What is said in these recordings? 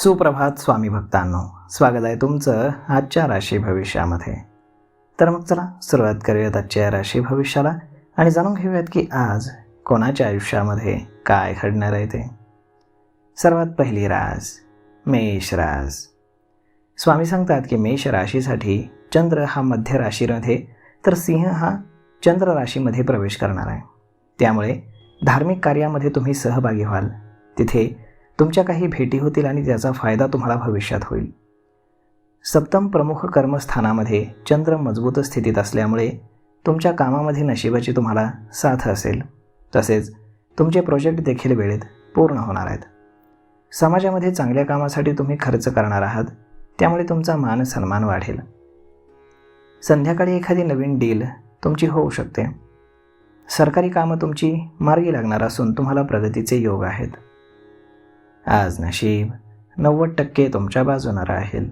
सुप्रभात स्वामी भक्तांनो, स्वागत आहे तुमचं आजच्या राशी भविष्यामध्ये. तर मग चला सुरुवात करूयात आजच्या राशी भविष्याला आणि जाणून घेऊयात की आज कोणाच्या आयुष्यामध्ये काय घडणार आहे ते. सर्वात पहिली रास मेष रास. स्वामी सांगतात की मेष राशीसाठी चंद्र हा मध्य राशीमध्ये तर सिंह हा चंद्र राशीमध्ये प्रवेश करणार आहे. त्यामुळे धार्मिक कार्यामध्ये तुम्ही सहभागी व्हाल. तिथे तुमच्या काही भेटी होतील आणि त्याचा फायदा तुम्हाला भविष्यात होईल. सप्तम प्रमुख कर्मस्थानामध्ये चंद्र मजबूत स्थितीत असल्यामुळे तुमच्या कामामध्ये नशिबाची तुम्हाला साथ असेल. तसेच तुमचे प्रोजेक्ट देखील वेळेत पूर्ण होणार आहेत. समाजामध्ये चांगल्या कामासाठी तुम्ही खर्च करणार आहात, त्यामुळे तुमचा मान सन्मान वाढेल. संध्याकाळी एखादी नवीन डील तुमची होऊ शकते. सरकारी कामं तुमची मार्गी लागणार असून तुम्हाला प्रगतीचे योग आहेत. आज नशीब 90% तुमच्या बाजूने राहील.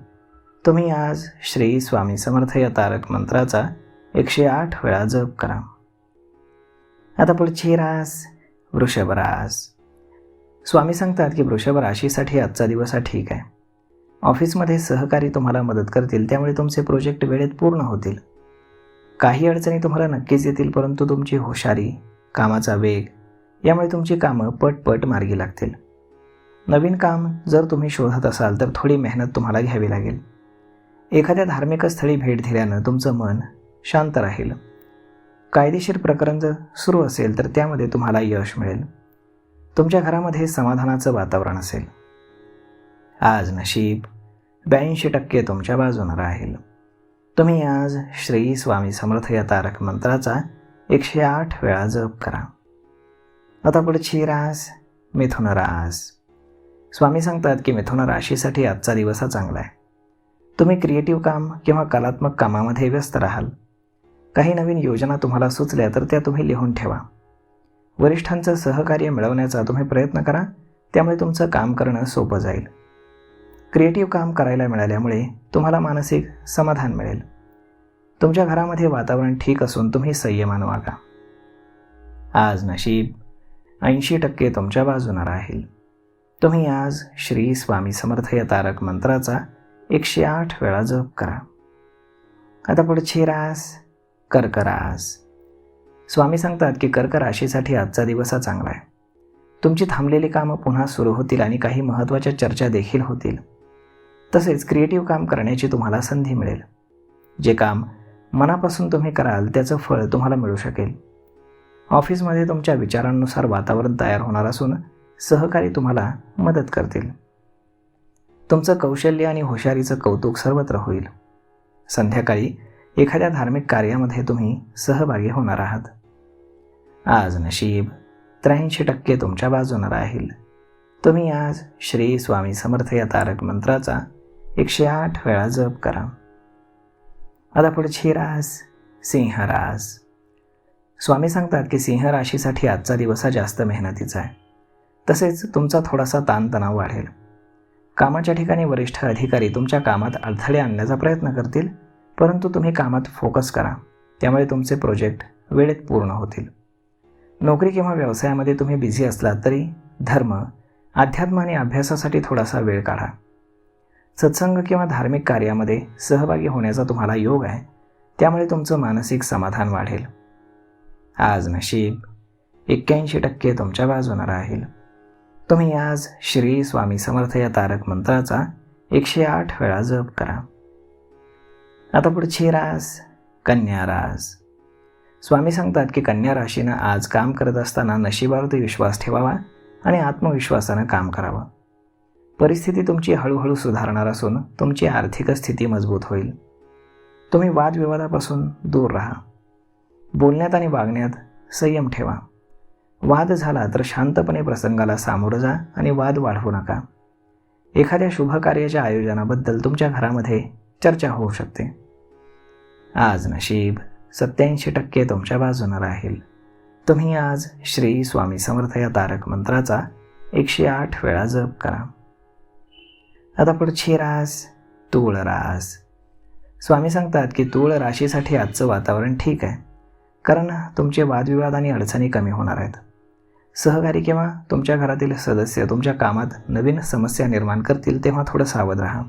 तुम्ही आज श्री स्वामी समर्थ या तारक मंत्राचा 108 वेळा जप करा. आता पुढची रास वृषभ रास. स्वामी सांगतात की वृषभ राशीसाठी आजचा दिवस हा ठीक आहे. ऑफिसमध्ये सहकारी तुम्हाला मदत करतील, त्यामुळे तुमचे प्रोजेक्ट वेळेत पूर्ण होतील. काही अडचणी तुम्हाला नक्कीच येतील, परंतु तुमची हुशारी, कामाचा वेग यामुळे तुमची कामं पटपट मार्गी लागतील. नवीन काम जर तुम्ही शोधत असाल तर थोडी मेहनत तुम्हाला घ्यावी लागेल. एखाद्या धार्मिक स्थळी भेट दिल्यानं तुमचं मन शांत राहील. कायदेशीर प्रकरण जर सुरू असेल तर त्यामध्ये तुम्हाला यश मिळेल. तुमच्या घरामध्ये समाधानाचं वातावरण असेल. आज नशीब 82% तुमच्या बाजूने राहील. तुम्ही आज श्री स्वामी समर्थ या तारक मंत्राचा 108 वेळा जप करा. आता पुढची रास मिथुन रास. स्वामी सांगतात की मिथुन राशीसाठी आजचा दिवस हा चांगला आहे. तुम्ही क्रिएटिव्ह काम किंवा कलात्मक कामामध्ये व्यस्त राहाल. काही नवीन योजना तुम्हाला सुचल्या तर त्या तुम्ही लिहून ठेवा. वरिष्ठांचं सहकार्य मिळवण्याचा तुम्ही प्रयत्न करा, त्यामुळे तुमचं काम करणं सोपं जाईल. क्रिएटिव्ह काम करायला मिळाल्यामुळे तुम्हाला मानसिक समाधान मिळेल. तुमच्या घरामध्ये वातावरण ठीक असून तुम्ही संयमानं वागा. आज नशीब 80% तुमच्या बाजूने राहील. तुम्ही आज श्री स्वामी समर्थ या तारक मंत्राचा 108 वेळा जप करा. आता पुढची रास कर्क रास. स्वामी सांगतात की कर्क राशीसाठी आजचा दिवस हा चांगला आहे. तुमची थांबलेली कामं पुन्हा सुरू होतील आणि काही महत्त्वाच्या चर्चा देखील होतील. तसेच क्रिएटिव्ह काम करण्याची तुम्हाला संधी मिळेल. जे काम मनापासून तुम्ही कराल त्याचं फळ तुम्हाला मिळू शकेल. ऑफिसमध्ये तुमच्या विचारांनुसार वातावरण तयार होणार असून सहकारी तुम्हाला मदत करतील. तुमचं कौशल्य आणि हुशारीचं कौतुक सर्वत्र होईल. संध्याकाळी एखाद्या धार्मिक कार्यामध्ये तुम्ही सहभागी होणार आहात. आज नशीब 83% तुमच्या बाजूने राहील. तुम्ही आज श्री स्वामी समर्थ या तारक मंत्राचा 108 वेळा जप करा. आता पुढची रास सिंह रास. स्वामी सांगतात की सिंह राशीसाठी आजचा दिवस हा जास्त मेहनतीचा आहे. तसेच तुमचा थोडासा ताणतणाव वाढेल. कामाच्या ठिकाणी वरिष्ठ अधिकारी तुमच्या कामात अडथळे आणण्याचा प्रयत्न करतील, परंतु तुम्ही कामात फोकस करा, त्यामुळे तुमचे प्रोजेक्ट वेळेत पूर्ण होतील. नोकरी किंवा व्यवसायामध्ये तुम्ही बिझी असलात तरी धर्म, अध्यात्म आणि अभ्यासासाठी थोडासा वेळ काढा. सत्संग किंवा धार्मिक कार्यामध्ये सहभागी होण्याचा तुम्हाला योग आहे, त्यामुळे तुमचं मानसिक समाधान वाढेल. आज नशीब 81% तुमच्या बाजूने राहील. तुम्ही आज श्री स्वामी समर्थ या तारक मंत्राचा 108 वेळा जप करा. आता पुढची रास कन्या रास. स्वामी सांगतात की कन्या राशीनं आज काम करत असताना नशिबावरती विश्वास ठेवावा आणि आत्मविश्वासानं काम करावं. परिस्थिती तुमची हळूहळू सुधारणार असून तुमची आर्थिक स्थिती मजबूत होईल. तुम्ही वादविवादापासून दूर राहा. बोलण्यात आणि वागण्यात संयम ठेवा. वाद झाला तर शांतपणे प्रसंगाला सामोरं जा आणि वाद वाढवू नका. एखाद्या शुभ कार्याच्या आयोजनाबद्दल तुमच्या घरामध्ये चर्चा होऊ शकते. आज नशीब 87% तुमच्या बाजूने राहील. तुम्ही आज श्री स्वामी समर्थ या तारक मंत्राचा 108 वेळा जप करा. आता पुढची रास तूळ रास. स्वामी सांगतात की तूळ राशीसाठी आजचं वातावरण ठीक आहे, कारण तुमचे वादविवाद आणि अडचणी कमी होणार आहेत. सहकारी किंवा तुमच्या घरातील सदस्य तुमच्या कामात नवीन समस्या निर्माण करतील, तेव्हा थोडं सावध राहा.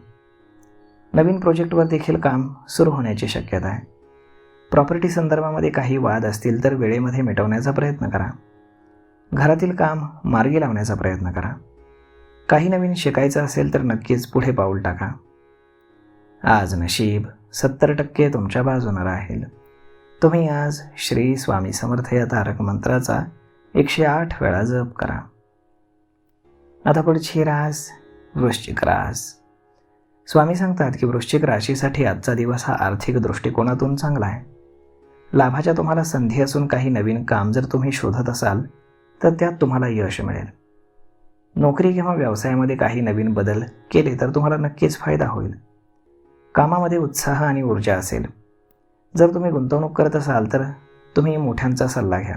नवीन प्रोजेक्टवर देखील काम सुरू होण्याची शक्यता आहे. प्रॉपर्टी संदर्भामध्ये काही वाद असतील तर वेळेमध्ये मिटवण्याचा प्रयत्न करा. घरातील काम मार्गी लावण्याचा प्रयत्न करा. काही नवीन शिकायचं असेल तर नक्कीच पुढे पाऊल टाका. आज नशीब 70% तुमच्या बाजूने राहील. तुम्ही आज श्री स्वामी समर्थ या तारक मंत्राचा 108 वेळा जप करा. आता पुढची रास वृश्चिक रास. स्वामी सांगतात की वृश्चिक राशीसाठी आजचा दिवस हा आर्थिक दृष्टिकोनातून चांगला आहे. लाभाच्या तुम्हाला संधी असून काही नवीन काम जर तुम्ही शोधत असाल तर त्यात तुम्हाला यश मिळेल. नोकरी किंवा व्यवसायामध्ये काही नवीन बदल केले तर तुम्हाला नक्कीच फायदा होईल. कामामध्ये उत्साह आणि ऊर्जा असेल. जर तुम्ही गुंतवणूक करत असाल तर तुम्ही मोठ्यांचा सल्ला घ्या.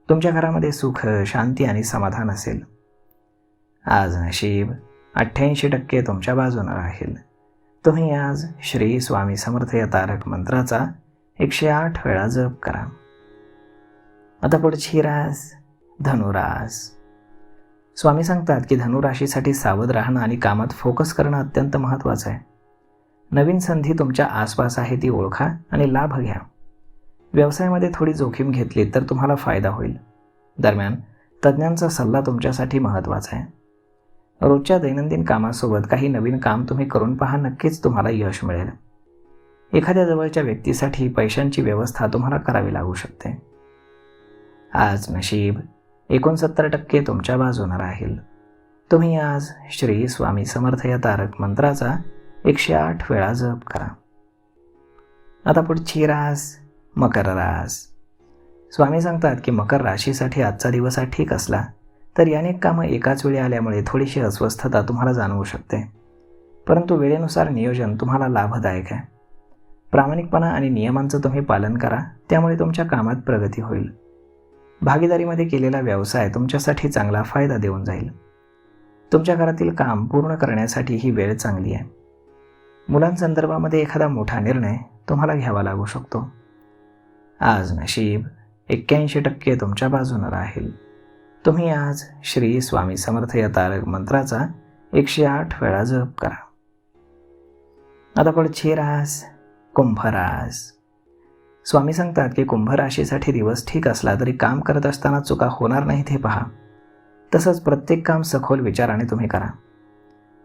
तुमच्या घरामध्ये सुख, शांती आणि समाधान असेल. आज नशीब 88% तुमच्या बाजूने राहील. तुम्ही आज श्री स्वामी समर्थ या तारक मंत्राचा 108 वेळा जप करा. आता पुढची रास धनुरास. स्वामी सांगतात की धनुराशीसाठी सावध राहणं आणि कामात फोकस करणं अत्यंत महत्त्वाचं आहे. नवीन संधी तुमच्या आसपास आहे ती ओळखा आणि लाभ घ्या. व्यवसायामध्ये थोडी जोखीम घेतली तर तुम्हाला फायदा होईल. दरम्यान तज्ज्ञांचा सल्ला तुमच्यासाठी महत्त्वाचा आहे. रोजच्या दैनंदिन कामासोबत काही नवीन काम तुम्ही करून पहा, नक्कीच तुम्हाला यश मिळेल. एखाद्या जवळच्या व्यक्तीसाठी पैशांची व्यवस्था तुम्हाला करावी लागू शकते. आज नशीब 69% तुमच्या बाजूने राहील. तुम्ही आज श्री स्वामी समर्थ या तारक मंत्राचा 108 वेळा जप करा. आता पुढची रास मकर रास. स्वामी सांगतात की मकर राशीसाठी आजचा दिवस हा ठीक असला तर अनेक कामं एकाच वेळी आल्यामुळे थोडीशी अस्वस्थता तुम्हाला जाणवू शकते. परंतु वेळेनुसार नियोजन तुम्हाला लाभदायक आहे. प्रामाणिकपणा आणि नियमांचं तुम्ही पालन करा, त्यामुळे तुमच्या कामात प्रगती होईल. भागीदारीमध्ये केलेला व्यवसाय तुमच्यासाठी चांगला फायदा देऊन जाईल. तुमच्या घरातील काम पूर्ण करण्यासाठी ही वेळ चांगली आहे. मुलांसंदर्भामध्ये एखादा मोठा निर्णय तुम्हाला घ्यावा लागू शकतो. आज नशीब 81% तुमच्या बाजूने राहील. तुम्ही आज श्री स्वामी समर्थ या तारक मंत्राचा 108 वेळा जप करा. आता पुढची रास कुंभ रास. स्वामी सांगतात की कुंभ राशीसाठी दिवस ठीक असला तरी काम करत असताना चुका होणार नाहीत हे पहा. तसंच प्रत्येक काम सखोल विचाराने तुम्ही करा.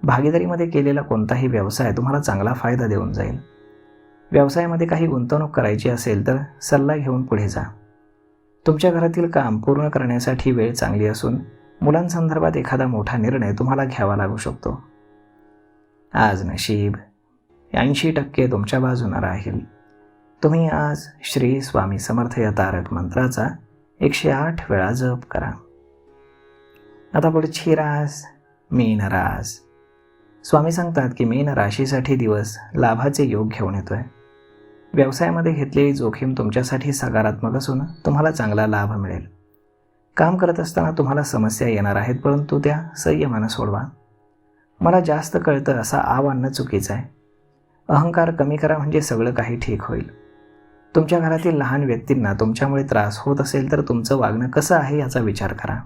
भागीदारीमध्ये केलेला कोणताही व्यवसाय तुम्हाला चांगला फायदा देऊन जाईल. व्यवसायामध्ये काही गुंतवणूक करायची असेल तर सल्ला घेऊन पुढे जा. तुमच्या घरातील काम पूर्ण करण्यासाठी वेळ चांगली असून मुलांसंदर्भात एखादा मोठा निर्णय तुम्हाला घ्यावा लागू शकतो. आज नशीब 80% तुमच्या बाजूने राहील. तुम्ही आज श्री स्वामी समर्थ या तारक मंत्राचा 108 वेळा जप करा. आता पुढची रास मीन रास. स्वामी सांगतात की मीन राशीसाठी दिवस लाभाचे योग घेऊन येतोय. व्यवसायामध्ये घेतलेली जोखीम तुमच्यासाठी सकारात्मक असून तुम्हाला चांगला लाभ मिळेल. काम करत असताना तुम्हाला समस्या येणार आहेत, परंतु त्या संयमानं सोडवा. मला जास्त कळतं असं आव आणणं चुकीचं आहे. अहंकार कमी करा, म्हणजे सगळं काही ठीक होईल. तुमच्या घरातील लहान व्यक्तींना तुमच्यामुळे त्रास होत असेल तर तुमचं वागणं कसं आहे याचा विचार करा.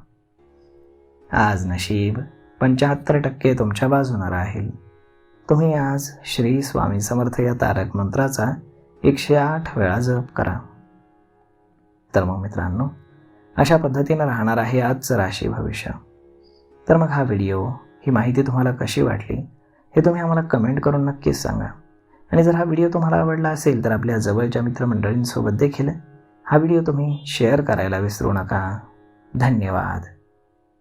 आज नशीब 75% तुमच्या बाजूने राहील. तुम्ही आज श्री स्वामी समर्थ या तारक मंत्राचा 108 वेळा जप करा. तर मग मित्रांनो, अशा पद्धतीनं राहणार आहे आजचं राशी भविष्य. तर मग हा व्हिडिओ, ही माहिती तुम्हाला कशी वाटली हे तुम्ही आम्हाला कमेंट करून नक्कीच सांगा. आणि जर हा व्हिडिओ तुम्हाला आवडला असेल तर आपल्या जवळच्या मित्रमंडळींसोबत देखील हा व्हिडिओ तुम्ही शेअर करायला विसरू नका. धन्यवाद.